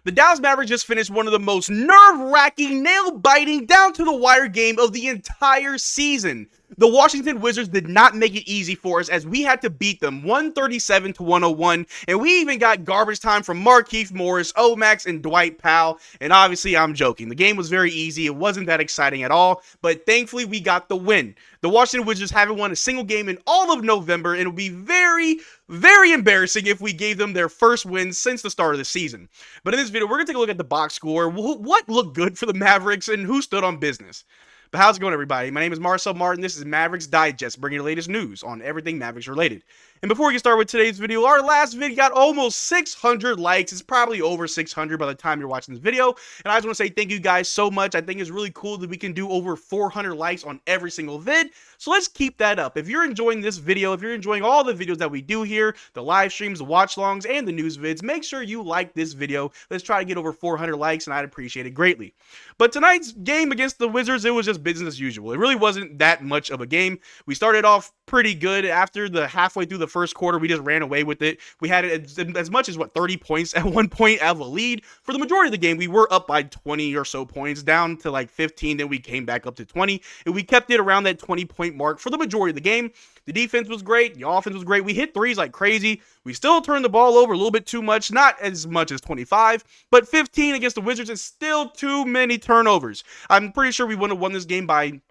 The Dallas Mavericks just finished one of the most nerve-wracking, nail-biting, down-to-the-wire game of the entire season. The Washington Wizards did not make it easy for us as we had to beat them 137-101, and we even got garbage time from Markieff Morris, Omax, and Dwight Powell, and obviously I'm joking. The game was very easy. It wasn't that exciting at all, but thankfully we got the win. The Washington Wizards haven't won a single game in all of November, and it would be very, very embarrassing if we gave them their first win since the start of the season. But in this video, we're going to take a look at the box score, what looked good for the Mavericks, and who stood on business. But how's it going, everybody? My name is Marcel Martin. This is Mavs Digest, bringing you the latest news on everything Mavericks related. And before we get started with today's video, our last video got almost 600 likes. It's probably over 600 by the time you're watching this video. And I just want to say thank you guys so much. I think it's really cool that we can do over 400 likes on every single vid. So let's keep that up. If you're enjoying this video, if you're enjoying all the videos that we do here, the live streams, the watch longs, and the news vids, make sure you like this video. Let's try to get over 400 likes, and I'd appreciate it greatly. But tonight's game against the Wizards, it was just business as usual. It really wasn't that much of a game. We started off pretty good. After the halfway through the first quarter, we just ran away with it. We had it as much as 30 points at one point out of a lead. For the majority of the game, we were up by 20 or so points, down to like 15. Then we came back up to 20, and we kept it around that 20-point mark for the majority of the game. The defense was great. The offense was great. We hit threes like crazy. We still turned the ball over a little bit too much, not as much as 25, but 15 against the Wizards is still too many turnovers. I'm pretty sure we would have won this game by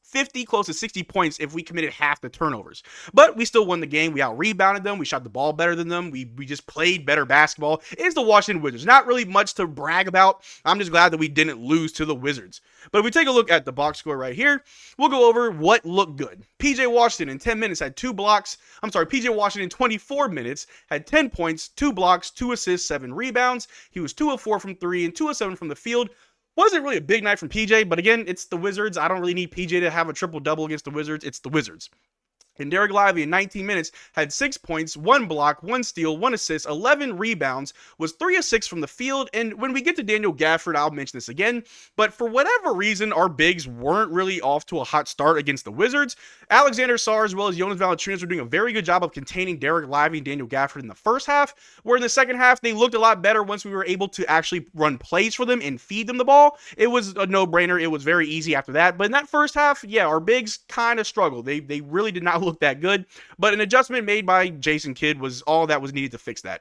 50, close to 60 points if we committed half the turnovers. But we still won the game. We out-rebounded them. We shot the ball better than them. We just played better basketball. It's the Washington Wizards. Not really much to brag about. I'm just glad that we didn't lose to the Wizards. But if we take a look at the box score right here, we'll go over what looked good. PJ Washington in 10 minutes had 2 blocks. PJ Washington in 24 minutes had 10 points, 2 blocks, 2 assists, 7 rebounds. He was 2 of 4 from 3 and 2 of 7 from the field. Wasn't really a big night from PJ, but again, it's the Wizards. I don't really need PJ to have a triple-double against the Wizards. It's the Wizards. And Derrick Lively in 19 minutes had 6 points, 1 block, 1 steal, 1 assist, 11 rebounds, was 3 of 6 from the field. And when we get to Daniel Gafford, I'll mention this again, but for whatever reason, our bigs weren't really off to a hot start against the Wizards. Alexander Sarr as well as Jonas Valanciunas were doing a very good job of containing Derrick Lively and Daniel Gafford in the first half, where in the second half, they looked a lot better once we were able to actually run plays for them and feed them the ball. It was a no-brainer. It was very easy after that. But in that first half, yeah, our bigs kind of struggled. They really did not look that good, but an adjustment made by Jason Kidd was all that was needed to fix that.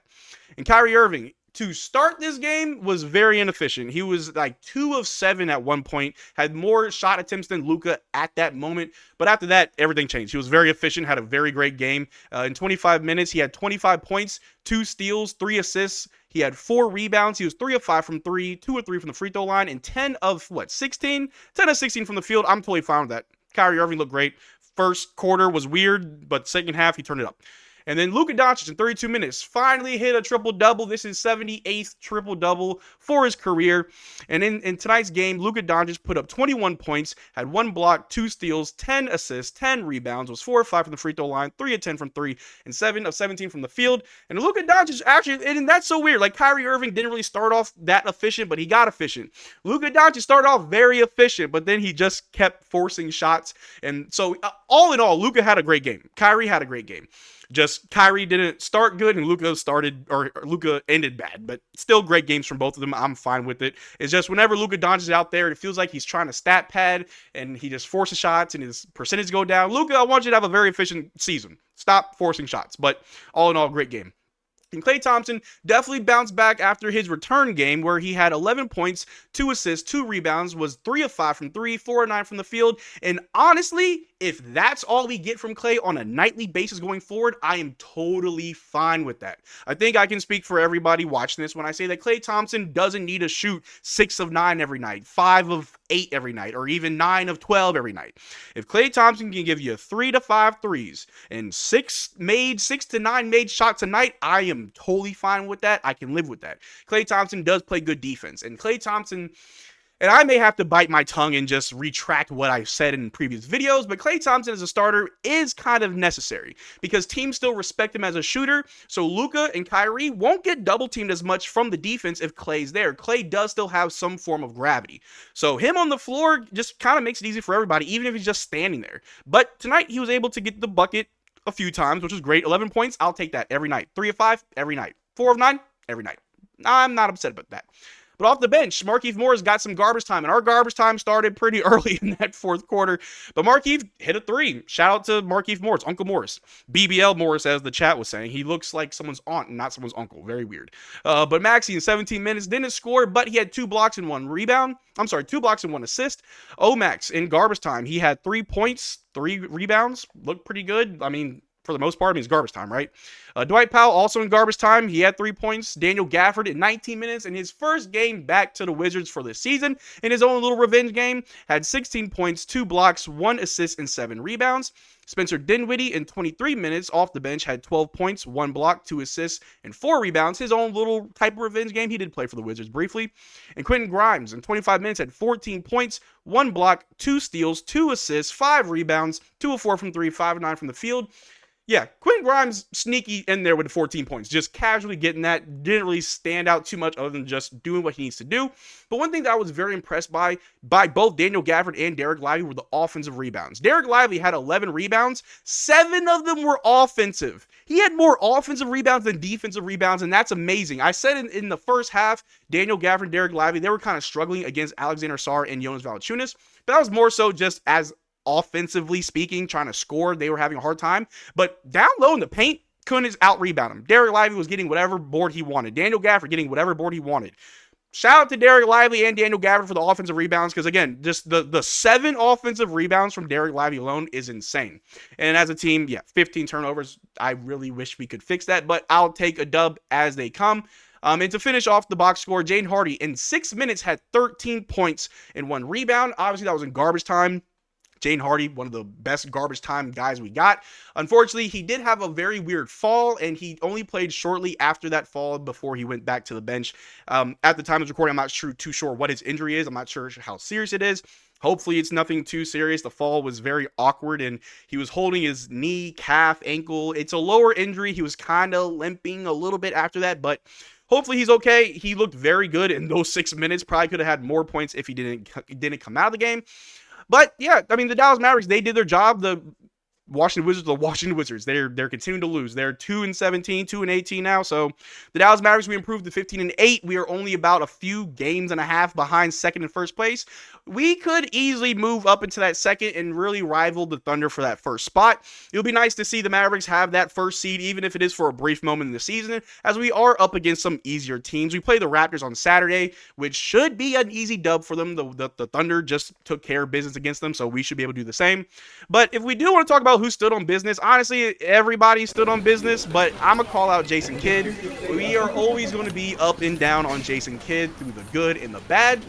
And Kyrie Irving, to start this game, was very inefficient. He was like 2 of 7 at one point, had more shot attempts than Luka at that moment, but after that, everything changed. He was very efficient, had a very great game. In 25 minutes, he had 25 points, 2 steals, 3 assists. He had 4 rebounds. He was 3 of 5 from 3, 2 of 3 from the free throw line, and 10 of 16? 10 of 16 from the field. I'm totally fine with that. Kyrie Irving looked great. First quarter was weird, but second half, he turned it up. And then Luka Doncic in 32 minutes finally hit a triple-double. This is 78th triple-double for his career. And in tonight's game, Luka Doncic put up 21 points, had 1 block, 2 steals, 10 assists, 10 rebounds, was 4 of 5 from the free throw line, 3 of 10 from 3, and 7 of 17 from the field. And Luka Doncic actually, and that's so weird. Like, Kyrie Irving didn't really start off that efficient, but he got efficient. Luka Doncic started off very efficient, but then he just kept forcing shots. And so, all in all, Luka had a great game. Kyrie had a great game. Just Kyrie didn't start good and Luka ended bad, but still great games from both of them. I'm fine with it. It's just whenever Luka Doncic is out there, it feels like he's trying to stat pad and he just forces shots and his percentage go down. Luka, I want you to have a very efficient season. Stop forcing shots, but all in all, great game. And Klay Thompson definitely bounced back after his return game where he had 11 points, 2 assists, 2 rebounds, was 3 of 5 from 3, 4 of 9 from the field. And honestly, if that's all we get from Klay on a nightly basis going forward, I am totally fine with that. I think I can speak for everybody watching this when I say that Klay Thompson doesn't need to shoot 6 of 9 every night, 5 of 8 every night, or even 9 of 12 every night. If Klay Thompson can give you 3 to 5 threes and 6 to 9 made shots a night, I am totally fine with that. I can live with that. Klay Thompson does play good defense, and Klay Thompson, and I may have to bite my tongue and just retract what I've said in previous videos, but Klay Thompson as a starter is kind of necessary because teams still respect him as a shooter. So Luka and Kyrie won't get double teamed as much from the defense if Klay's there. Klay does still have some form of gravity. So him on the floor just kind of makes it easy for everybody, even if he's just standing there. But tonight he was able to get the bucket a few times, which is great. 11 points, I'll take that every night. 3 of 5 every night. 4 of 9 every night. I'm not upset about that. But off the bench, Markieff Morris got some garbage time, and our garbage time started pretty early in that fourth quarter. But Markieff hit a three. Shout out to Markieff Morris, Uncle Morris. BBL Morris, as the chat was saying. He looks like someone's aunt and not someone's uncle. Very weird. But Maxey in 17 minutes didn't score, but he had 2 blocks and 1 rebound. 2 blocks and 1 assist. Omax in garbage time, he had 3 points, 3 rebounds. Looked pretty good. I mean, for the most part, it's garbage time, right? Dwight Powell also in garbage time. He had 3 points. Daniel Gafford in 19 minutes in his first game back to the Wizards for this season. In his own little revenge game, had 16 points, 2 blocks, 1 assist, and 7 rebounds. Spencer Dinwiddie in 23 minutes off the bench had 12 points, 1 block, 2 assists, and 4 rebounds. His own little type of revenge game. He did play for the Wizards briefly. And Quentin Grimes in 25 minutes had 14 points, 1 block, 2 steals, 2 assists, 5 rebounds, 2 of 4 from 3, 5 of 9 from the field. Yeah, Quentin Grimes sneaky in there with the 14 points, just casually getting that. Didn't really stand out too much other than just doing what he needs to do. But one thing that I was very impressed by both Daniel Gafford and Derrick Lively were the offensive rebounds. Derrick Lively had 11 rebounds. 7 of them were offensive. He had more offensive rebounds than defensive rebounds, and that's amazing. I said in the first half, Daniel Gafford and Derrick Lively, they were kind of struggling against Alexander Sarr and Jonas Valanciunas, but that was more so just as offensively speaking, trying to score, they were having a hard time. But down low in the paint, couldn't out-rebound him. Derrick Lively was getting whatever board he wanted. Daniel Gafford getting whatever board he wanted. Shout out to Derrick Lively and Daniel Gafford for the offensive rebounds, because again, just the 7 offensive rebounds from Derrick Lively alone is insane. And as a team, 15 turnovers. I really wish we could fix that, but I'll take a dub as they come. And to finish off the box score, Jaden Hardy in 6 minutes had 13 points and 1 rebound. Obviously, that was in garbage time. Jaden Hardy, one of the best garbage time guys we got. Unfortunately, he did have a very weird fall, and he only played shortly after that fall before he went back to the bench. At the time of recording, I'm not too sure what his injury is. I'm not sure how serious it is. Hopefully, it's nothing too serious. The fall was very awkward, and he was holding his knee, calf, ankle. It's a lower injury. He was kind of limping a little bit after that, but hopefully he's okay. He looked very good in those 6 minutes. Probably could have had more points if he didn't come out of the game. But yeah, I mean, the Dallas Mavericks, they did their job. The Washington Wizards, they're continuing to lose. They're 2-17, 2-18 now. So the Dallas Mavericks, we improved to 15-8. We are only about a few games and a half behind second and first place. We could easily move up into that second and really rival the Thunder for that first spot. It would be nice to see the Mavericks have that first seed, even if it is for a brief moment in the season, as we are up against some easier teams. We play the Raptors on Saturday, which should be an easy dub for them. The Thunder just took care of business against them, so we should be able to do the same. But if we do want to talk about who stood on business, honestly, everybody stood on business, but I'm going to call out Jason Kidd. We are always going to be up and down on Jason Kidd through the good and the bad.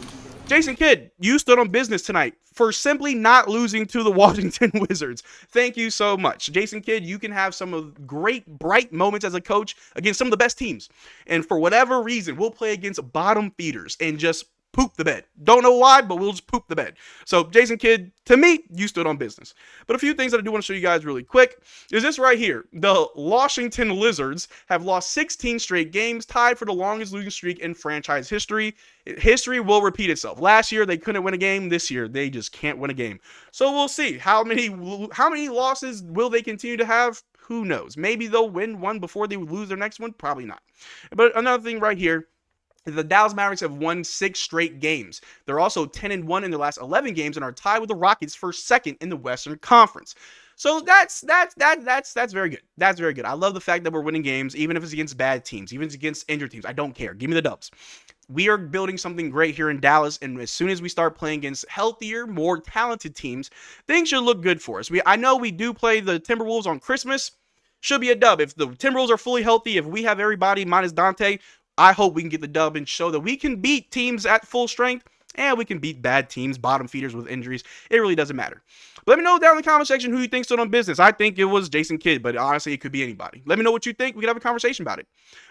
Jason Kidd, you stood on business tonight for simply not losing to the Washington Wizards. Thank you so much. Jason Kidd, you can have some of great, bright moments as a coach against some of the best teams. And for whatever reason, we'll play against bottom feeders and just poop the bed. Don't know why, but we'll just poop the bed. So Jason Kidd, to me, you stood on business. But a few things that I do want to show you guys really quick is this right here. The Washington Lizards have lost 16 straight games, tied for the longest losing streak in franchise history. History will repeat itself. Last year, they couldn't win a game. This year, they just can't win a game. So we'll see. How many losses will they continue to have? Who knows? Maybe they'll win one before they lose their next one. Probably not. But another thing right here, the Dallas Mavericks have won 6 straight games. They're also 10-1 in their last 11 games and are tied with the Rockets for second in the Western Conference. So that's very good. That's very good. I love the fact that we're winning games, even if it's against bad teams, even if it's against injured teams. I don't care. Give me the dubs. We are building something great here in Dallas, and as soon as we start playing against healthier, more talented teams, things should look good for us. I know we do play the Timberwolves on Christmas. Should be a dub. If the Timberwolves are fully healthy, if we have everybody minus Dante, I hope we can get the dub and show that we can beat teams at full strength, and we can beat bad teams, bottom feeders with injuries. It really doesn't matter. Let me know down in the comment section who you think stood on business. I think it was Jason Kidd, but honestly, it could be anybody. Let me know what you think. We can have a conversation about it.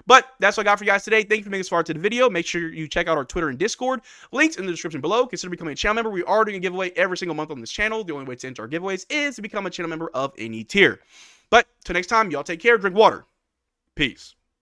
But that's what I got for you guys today. Thank you for making this far to the video. Make sure you check out our Twitter and Discord. Links in the description below. Consider becoming a channel member. We are doing a giveaway every single month on this channel. The only way to enter our giveaways is to become a channel member of any tier. But till next time, y'all take care. Drink water. Peace.